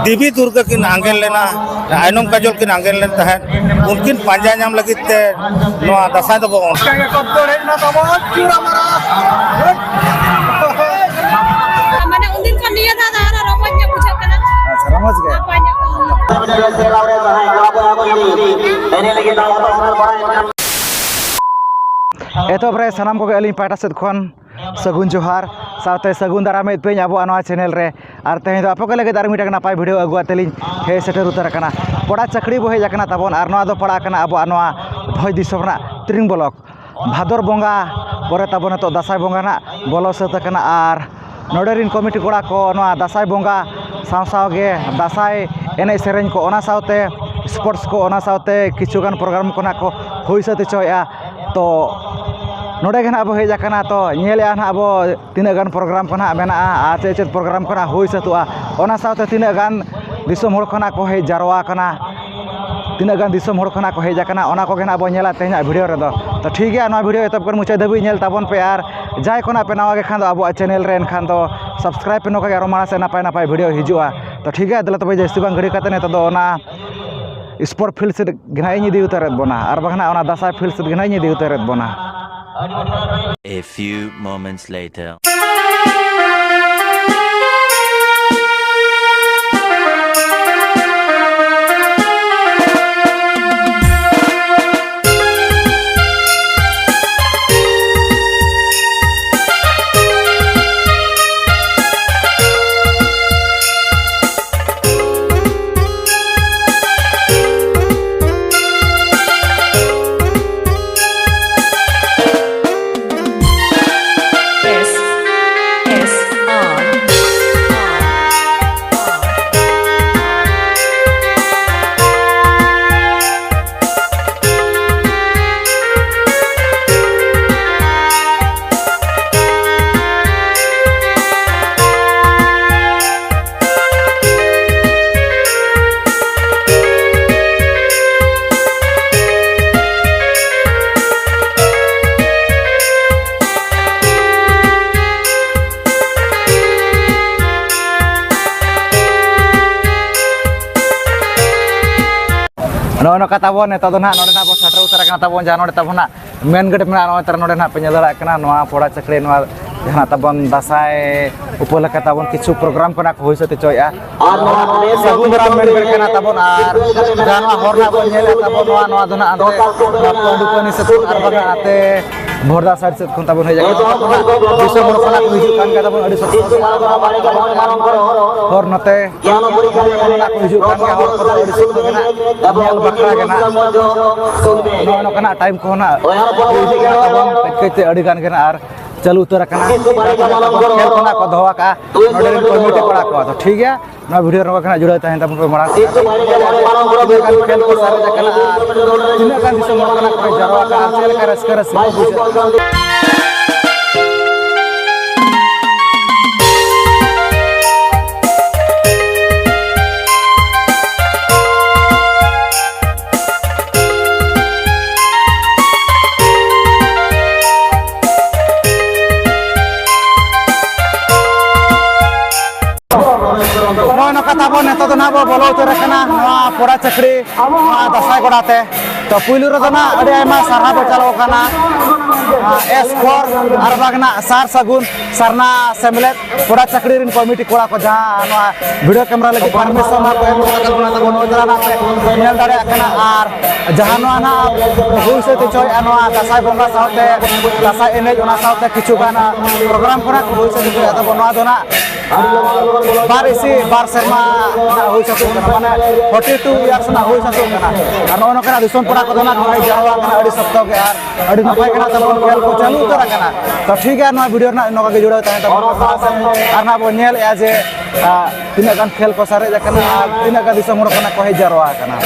देवी दुर्गा की आंगन लेना आयनम काजल की आंगन लेन तहन उनकिन पांजा नाम लगित ते नोआ दसाई दबो माने उन दिन को निया था दारा रोमन्य पूछा कना अच्छा रमज गए एतोब्रे सनाम को अली पाटा सेद खन सगुन जोहार साथे सगुन दारामे पेñ abo नवा चैनल रे आर तेहे दो आपको लगे दार मिटा नापाय वीडियो अगुआ तेलिन हे सेटर उतर कना पड़ा चकड़ी बो हेज कना तबन आर नवा दो पड़ा कना abo नवा भय दिसोमना त्रिंग ब्लॉक भादर बोंगा परे तबन तो दासाय बोंगा ना बोलो सत कना आर नोडरिन कमिटी कोड़ा को नवा दासाय बोंगा साव साव गे दासाय एने सेरेñ को ओना सावते स्पोर्ट्स को ओना सावते किछुगान प्रोग्राम कोना को होई सते चोया तो नोडे गना अब हेज कना तो नेले ना अब तीना गान प्रोग्राम कोना मेना आ चे प्रोग्राम कोना होई सतुआ ओना सावते तीना गान दिसोम होड़ कोना को हे जारवा कना तीना गान दिसोम होड़ कोना को हेज कना ओना को गना अब नेला तेना वीडियो रे दो तो ठीक है ना वीडियो तब कर मुचा दबी नेल ताबन पे यार जाय कोना पे नवा गे खान दो अब चैनल रे खान दो सब्सक्राइब पे नोका यार माना से नापाय नापाय वीडियो हिजुआ तो ठीक है दला तबे जैसे बांग घड़ी कते ने तो ओना स्पोर्ट फील्ड से गनाई नि दी उतरत बोना आर बगना ओना दासा फील्ड से गनाई नि दी उतरत बोना। A few moments later. नो कथा बन नेता दो ना नोडे ना बो सटर उतर कना तबन जा नोडे तबना मेन गेट में नो तर नोडे ना पे नेला कना नोआ पोड़ा चकड़े नोआ जहां तबन दासाय उपलक्ष्य तबन किछु प्रोग्राम कोना होई सते चोया सगुन राम मेन गेट कना तबन आर जानवा हरना बन नेला तबन नोआ नोआ दो ना आते पंडुकनी से आर बगा आते भोरदा साइड से कोन तबन हो जाय दिसो मोर कोना हिजु कान का तबन अडी सत और नते कोना हिजु कान का और कोना अडी सत गना नेल बकरा गना नो कना टाइम कोना हिजु का तबन कते अडी गान गना आर चलू उतर कना खेल कोना को धोवा का नोडे कमिटी पड़ा को तो ठीक है ना वीडियो रो कना जुड़े तहन तब पे मरा खेल को सारे कना तीना गान दिसो मोर कना को जरवा का चल कर रस कथा बन नेता ना बो बोलो उतर कना नवा पोड़ा चकड़ी नवा दसाई गोड़ाते तो पुइलु रे ना अड़ी आयमा सारा बो चलो कना S4 आर बागना सार सगुन सरना सेमलेट पोड़ा चकड़ी रिन कमिटी कोड़ा को जहां नवा वीडियो कैमरा लगे परमिशन ना को एम कथा बना तो बनो उतर ना पे नेल दाड़े कना आर जहां नवा ना हुई से तो चोय नवा दसाई बोंगा साथे दसाई एनेज ओना साथे किछु गाना प्रोग्राम कोना हुई से तो आता बनवा दो ना बारिसी बार शर्मा ना होई सतो कना माने 42 इयर्स ना होई सतो कना आर नो कना दिसोन पड़ा को ना होई जावा कना अडी सप्ताह के यार अडी नपाय कना तब खेल को चालू उतर कना तो ठीक है ना वीडियो ना नो के जुड़े तहन तब आर ना बो नेल या जे तीना गान खेल को सारे जकना तीना गान दिसोन मोर कना को हे जारवा कना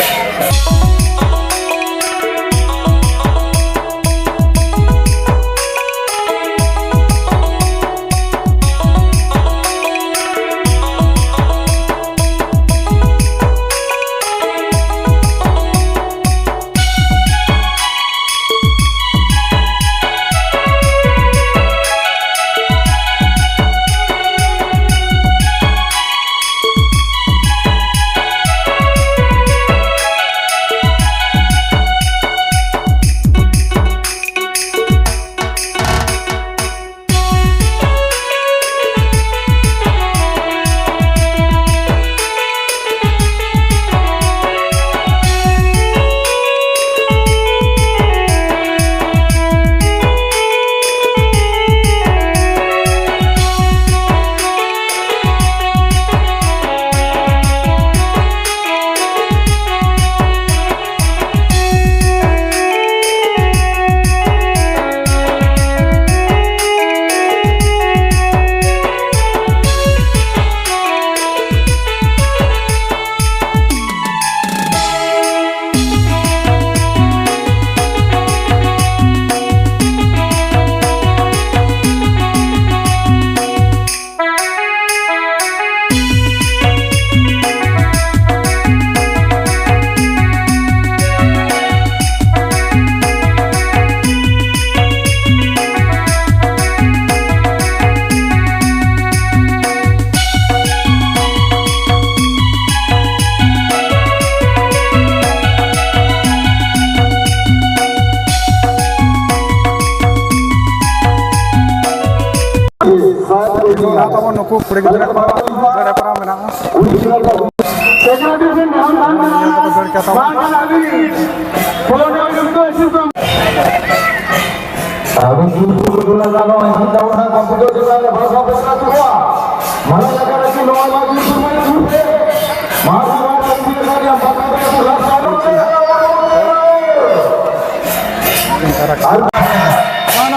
तब नुकु कुड़ी गिद्रा को दड़े परा मेना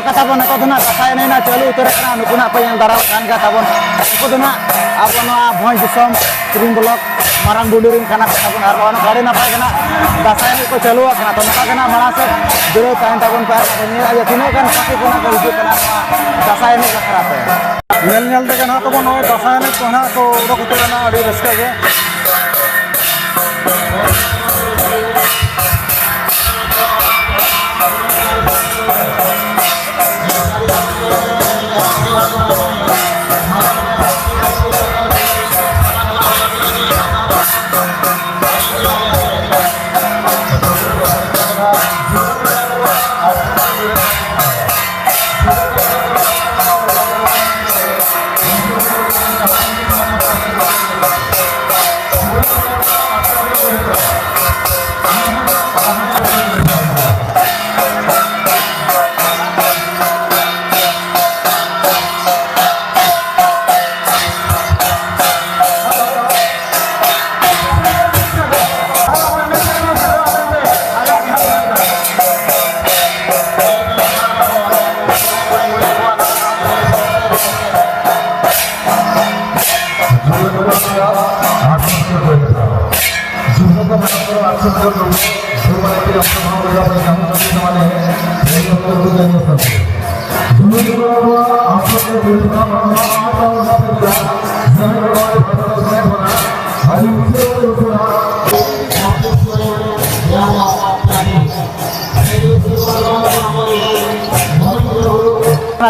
kata pun aku tu nak saya ni nak calu terkena aku nak apa yang darah kan kata pun aku tu nak apa nak voice disom screen block marang bundurin kana kata pun harus orang kari nak apa kena dasar ni aku calu kena tu nak kena malas dulu kain tahun per ini aja sini kan pasti pun aku hidup kena dasar ni kerap ya. nyal te kana tabo noy dasar ni kana ko ro ko kana adi raska ge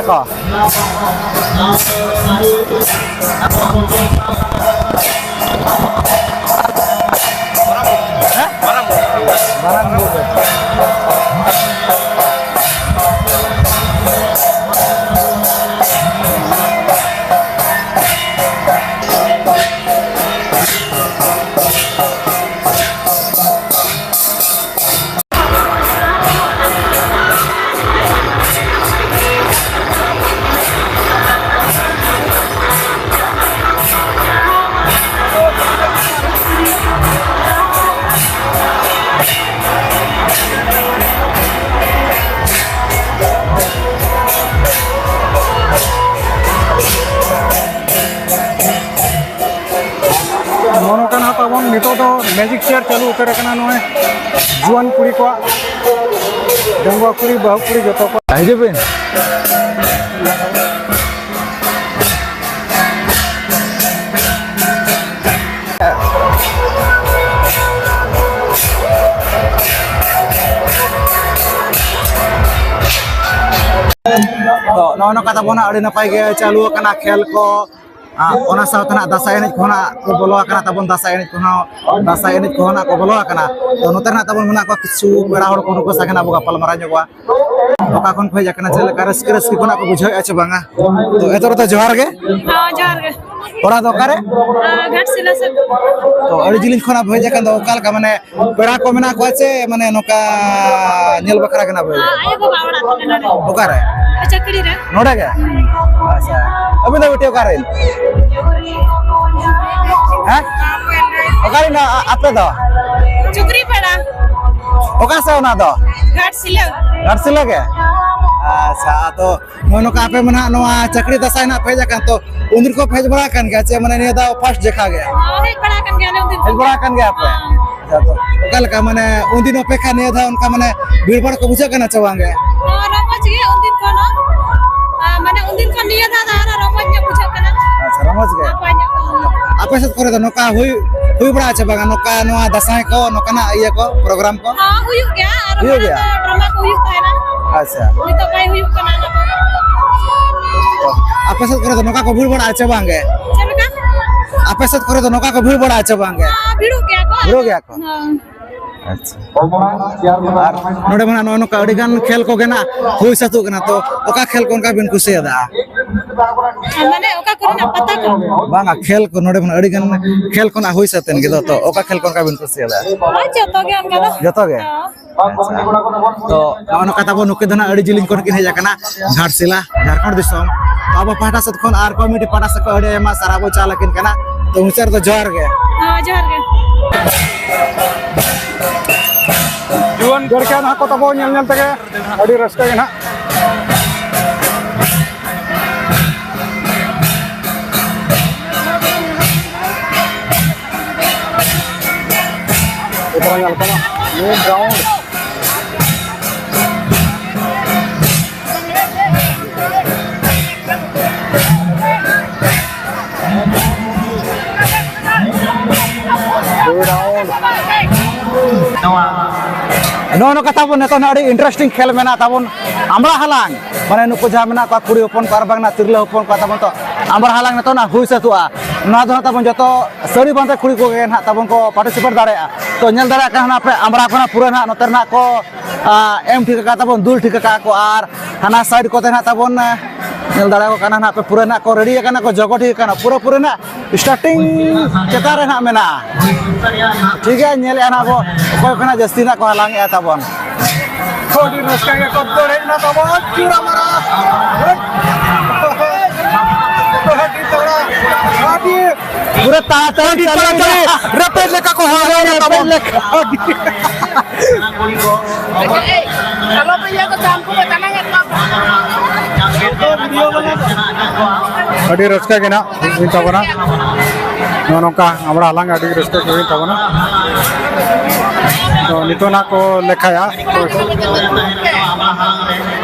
Kok barang magic chair चालू उतर नए जुआन कुड़ी को डंगुआ कुड़ी बहु कुड़ी जो को हिजुबेन तो नौनो कथा बोना अड़ी नपाय गे चालू कना खेल को ओना सावतना दासाय एनेज कोना को बोलो आकना तबन दासाय एनेज कोना को बोलो आकना तो नोतरना तबन मना को किछु बेड़ा हर को सागना बगा पलमरा जगवा ओका कोन खोय जाकना चले करस करस की कोना को बुझाय आछे बांगा तो एतोर तो जोहार गे हां जोहार गे ओरा दो करे घाट सिला से तो अड़ी जिलिन खोना भय जाकन दो ओकाल का माने बेड़ा को मेना को आछे माने नोका नेल बखरा कना भय आयो को बावड़ा तने नडे ओकारे चकड़ी रे नोडे गे अच्छा अबे ना बेटे ओकारे हैं ओकारे ना आपे दो चुकरी पड़ा ओका से ना दो घाट सिला के अच्छा तो मोनो का पे मना नोआ चकड़ी दसाय ना फेज kan तो उंदिर को फेज बड़ा kan गया छे माने नेदा फर्स्ट देखा गया हे बड़ा kan गया उंदिर फेज बड़ा kan गया पे अच्छा तो कल का माने उंदिन अपेक्षा नेदा उनका माने भीड़भाड़ को बुझे कना चवांगे रमज गे उंदिन को ना माने उंदिन को निया था रमज ने बुझे कना अच्छा रमज गे आपे से करे तो नोका हुई बड़ा छे बागा नोका नोआ दसाय को नोका ना ये को प्रोग्राम को हां हुई गया ड्रामा को हुई था ना अच्छा नि तो काय हुई कना ना आपे से करे तो नोका को भीड़ बड़ा छे बांगे चलका आपे से करे तो नोका को भीड़ बड़ा छे बांगे हां भीड़ गया को हां अच्छा नोडे मना नोका अड़ी गान खेल को गेना हुई सतु कना तो ओका खेल को उनका बिन खुशी दा माने ओका कोरेना पता को बांगा खेल को नोडे मन अड़ी गन खेल कोना हुई सतेन गिदो तो ओका खेल कोन का बिन कुसियाला जतो गे अनका जतो गे तो नौनो कथा बो नुके दना अड़ी जिलिंग कोन किन हेजा कना घाटशिला झारखंड दिसोम अब पाटा सत कोन आर कमिटी पाटा सक अड़ी एमा साराबो चालकिन कना तो उचर तो जोर गे हां जोहर गे जुआन गड़का ना को तबो नेल नेल तके अड़ी रस्का गे ना इतना नेल कना ये ग्राउंड नो कथा बन नेतो अड़ी इंटरेस्टिंग खेल मेना ताबन आमरा हालांग माने नुको जा मेना को कुड़ी हपन को बांगना तिरला हपन को ताबन तो आमरा हालांग नेतो ना हुई सतुआ ना दो ताबन जतो सड़ी बांते कुड़ी को गे ना ताबन को पार्टिसिपेट दाड़े तो नेल दाड़े का ना पे आमरा को ना पूरा ना नोतर ना को एम ठीक का ताबन दुल ठीक का को आर हाना साइड को ना ताबन नेल दाड़े को काना ना पे पूरा ना को रेडी का ना को जगो ठीक का ना पूरा ना स्टार्टिंग चेता रे ना मेना ठीक है नेल आना को कोई कना जस्ती ना को हालांग या ताबन थोड़ी रस्का गे को तोड़े ना तबो चूरा मारा पूरा ताड़ी रपेट लेका को हो गया तबो kalau punya ke campur tanah अड़ी रस्का गे ना इन तबना नोनका हमरा हलांग अड़ी रस्का गे इन तबना तो नितोना को लेखाया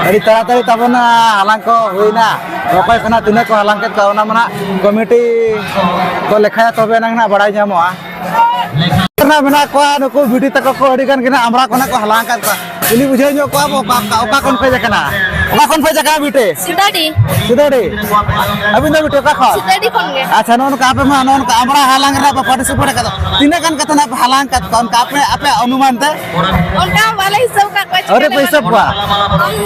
अड़ी ताड़ी ताबन हालांग को हुईना ओकय कना तिने को हालांग के तावना मना कमिटी को लेखाया तबे ना बड़ाई जामोआ ना मेना को नुको भिडी तक को अड़ी गन किना हमरा कोना को हालांग का इली बुझे जो को ओका कोन पे जकना ओका कोन पे जका बिटे सिदाडी अभी ना बिटे का खा सिदाडी कोन गे अच्छा नोन का पे मा नोन का हमरा हालांग रे पार्टिसिपेट का तिने कन कतना हालांग का कोन का पे अनुमान ते उनका वाला हिसाब का अरे पैसा पा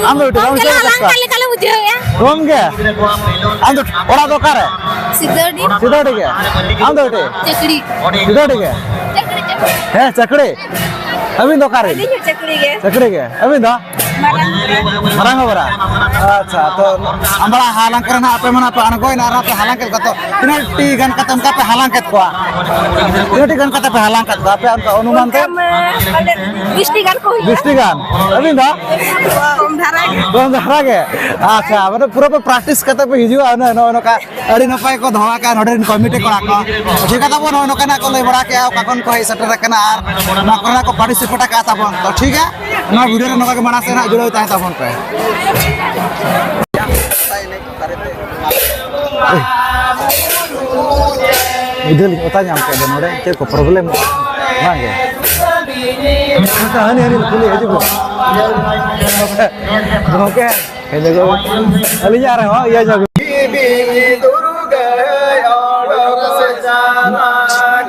हम बिटे हम से काले काले बुझे या रोम गे हम ओरा दो करे सिदाडी गे हम बिटे चकड़ी सिदाडी गे है चकड़े अभी दो करे चकड़े गे अभी दो marang bora अच्छा तो हमरा हालांग करना आपे मना पे अनगोय ना पे हालांग के तो तिनटी गन कतम का पे हालांग के को तिनटी गन कत पे हालांग के आपे अनका अनुमान ते 20 गन को 20 गन अभी दो कम धारा के अच्छा माने पूरा पे प्रैक्टिस करते पे हिजु न न का अड़ी नपाय को धवा का नोडे कमिटी को को ठीक है तब न का ना को ले बड़ा के काकन को सटर रखना आर ना करना को पार्टिसिपेट का तब तो ठीक है ना वीडियो रे नका के माना से ना जुड़ो ताहे तब पे इधर होता जाम के नोडे के को प्रॉब्लम मांगे कथा हनी हनी खुली है जो ओके हे देखो अली जा रहे हो ये जगह बीबी दुर्गा और से जाना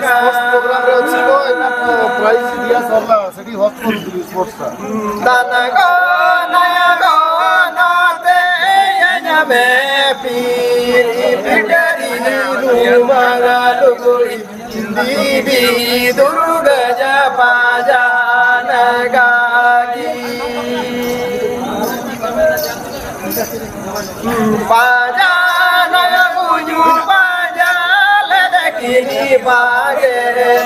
का प्रोग्राम रे अछि को इना प्राइस दिया सरला सिटी हॉस्पिटल स्पोर्ट्स का दाना को नया को नाते यना में पीरी बिटरी रुमारा लुगुरी बीबी दुर्गा जपा जाना गागी पाजा नया गुजू पाजा लदकिनी पागे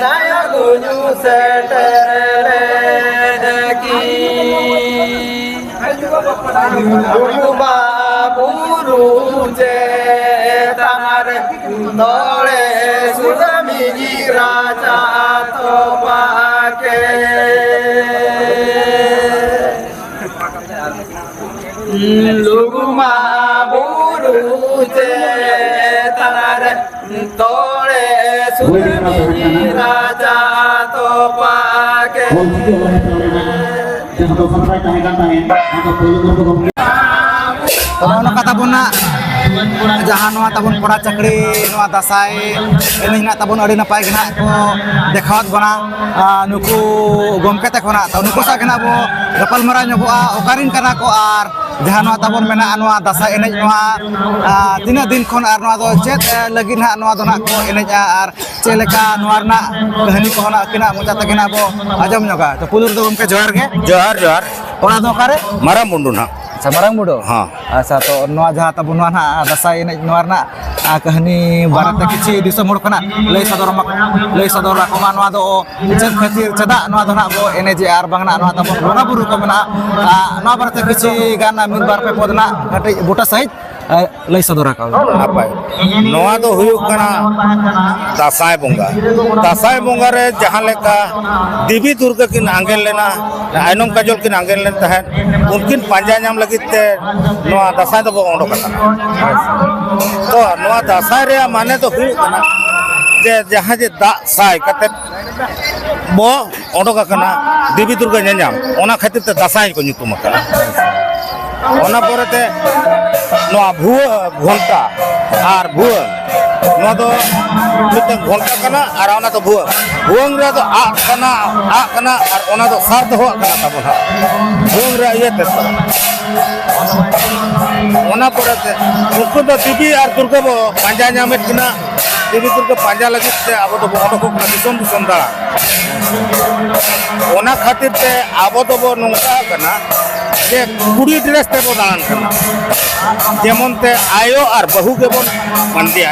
नया गुजू सेटकी गुरुबा गुरु जे तार तोड़े सुरमी जी राजा तो पाके लुगुमा बुरु जे तार तोड़े सुरमी राजा तो पाके ono kata bonna jahan noa tabon pora chakri noa dasai ini na tabon adi napai gina ko dekhawat bana nuku gomke te khona to nuku sa gina bo gapal mara nyoboa okarin kana ko ar जहाँ नवा ताबन मेना नवा दासाई एनेज नवा तीना दिन खन are नवा दो चेत लगी ना नवा दो ना को एनेजा आर चेलेका नवा रना कहानी को ना किना मोचा तकिना बो आजम नगा तो पुलुर दो उनके जोहार के जोहार जोहार ओना दो कारे मारा मुंडू ना अच्छा मारंग मुडो हाँ अच्छा तो नवा जहाँ ताबन नवा ना दासाई एनेज नवा रना कहानी बारते किछि दिसो मोड़ कना लई सदर राखमा नवा दो चेत खातिर चदा नवा दो ना बो एनेजे आर बांगना नवा ताबन बोना बुरु को मेना नवा बारते किछि गाना मिद बार पे पदना कटि बुटा सहित लई सदर राखा नापाय नवा दो हुयुग कना दासाई बोंगा रे जहां लेका देवी दुर्गा किन आंगेल लेना आयनम काजल किन आंगेल लेन तहन उनकिन पांजा नाम लगित ते नवा दासाई दो ओंडो कना तो नवा दासाई रे माने तो हुयुग कना जे जहां जे दासाई कते बो ओंडो कना देवी दुर्गा ᱧᱮᱧᱟᱢ ओना खातिर ते दासाई को nyutum akana ओना परते नवा भुआ घंटा और भुआ नवा दो मिते घंटा कना और ओना तो भुआ भुवंग रे तो आ कना और ओना तो सार दो कना तबो हा भुवंग रे ये ते ओना परते उनको तो देवी और दुर्गा बो पांजा ᱧᱟᱢᱮत किना देवी दुर्गा पांजा लगित ते अब तो ओडो को दिसोम दिसोम दा ओना खातिर ते अब तो बो नोंका कना जे कुड़ी ड्रेस ते बो दान करना जेमन ते आयो और बहु के बन मंदिया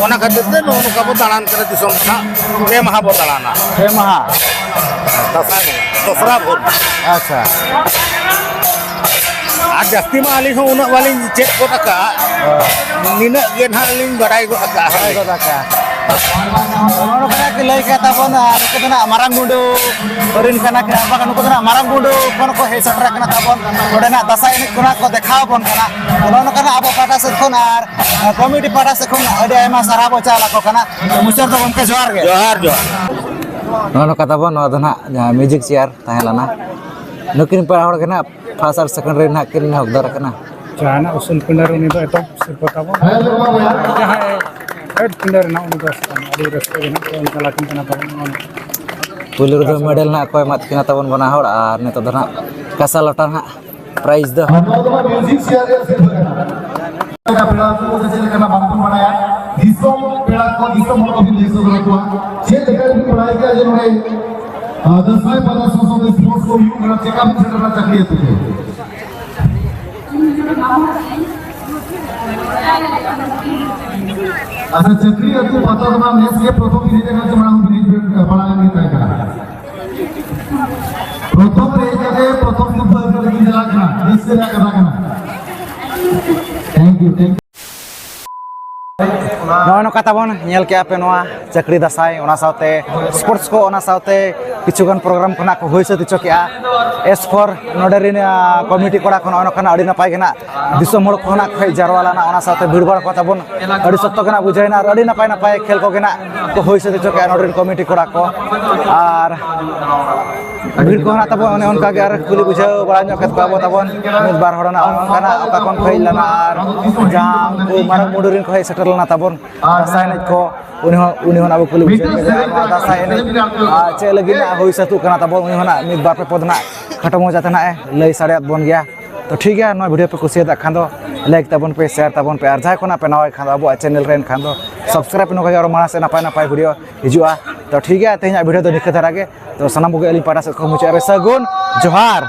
ओना खातिर ते नोन का बो दान करे दिसोम ना पे महा बो दाना हे महा दूसरा भोर अच्छा आज जास्ती में आली हो उना वाली चेक को टका निना गे ना लिंग बड़ाई को टका हाय को दाका ono kana ke lay kata bona ko na marang mundu orin kana ke apa kan ko na marang mundu kon ko he satra kana tabon ode na dasa ini kuna ko dekha bon kana ono kana abo pata se kon ar committee pata se kon ode ema sarabo chala ko kana musar to bonke johar ge जोहार जोहार ono kata bon no na music chair tahelana nukin pa hor kana first or second re na kin hokdar kana jana usul pinder ini to eto sirpata bo jahan head pinder na uni to adi raste na ko unka lakin kana pa pulur do medal na koy mat kina tabon bana hor ar ne to na kasa lota na prize do music share से का पेड़ा को जैसे करना बांधन बनाया दिसोम पेड़ा को दिसोम को भी ले सकते हो ये देखा भी पढ़ाई का जो है 10 15 100 स्पोर्ट्स को यूज करना चेकअप सेंटर में चाहिए तो अच्छा चक्री तो पता होगा मैच के प्रथम भी देखना जो बड़ा बड़ा नहीं तय करा प्रथम रे जगह प्रथम नंबर कर के जला करना इससे ना करना thank you no no kata bon nyel ke ape noa chakri dasai ona saute sports ko ona saute kichugan program kona ko hoise ticho ke S4 nodarin committee kora kono ono kana adi napai gena disom hor kona khai jarwala na ona saute bidbar kota bon adi sotto gena bujaina adi napai khel ko gena ko hoise ticho ke nodarin committee kora ko ar bir ko na tabon one onka ge ar kuli bujau bala nyok ket ko tabon mid bar horana on kana aka kon khai lana ar jang ko marang mudurin ko hai setel na tabon dasai ne ko uni hon abu kuli bujau dasai ne che lagi na hoi satu kana tabon uni hona mid bar pe podna khatamo jate na lei sareat bon gya तो ठीक है नवा video पे कुसिया खान दो like ताबन पे share ताबन पे और जहाँ को ना पे नवा खान अब चैनल रेन खान दो सब्सक्राइब नो और माना से नापाय नापाय वीडियो हिजुआ तो ठीक है तेज वीडियो तो निखे धरा के तो सनाम को पाटा से मुचारे सगुन जोहार।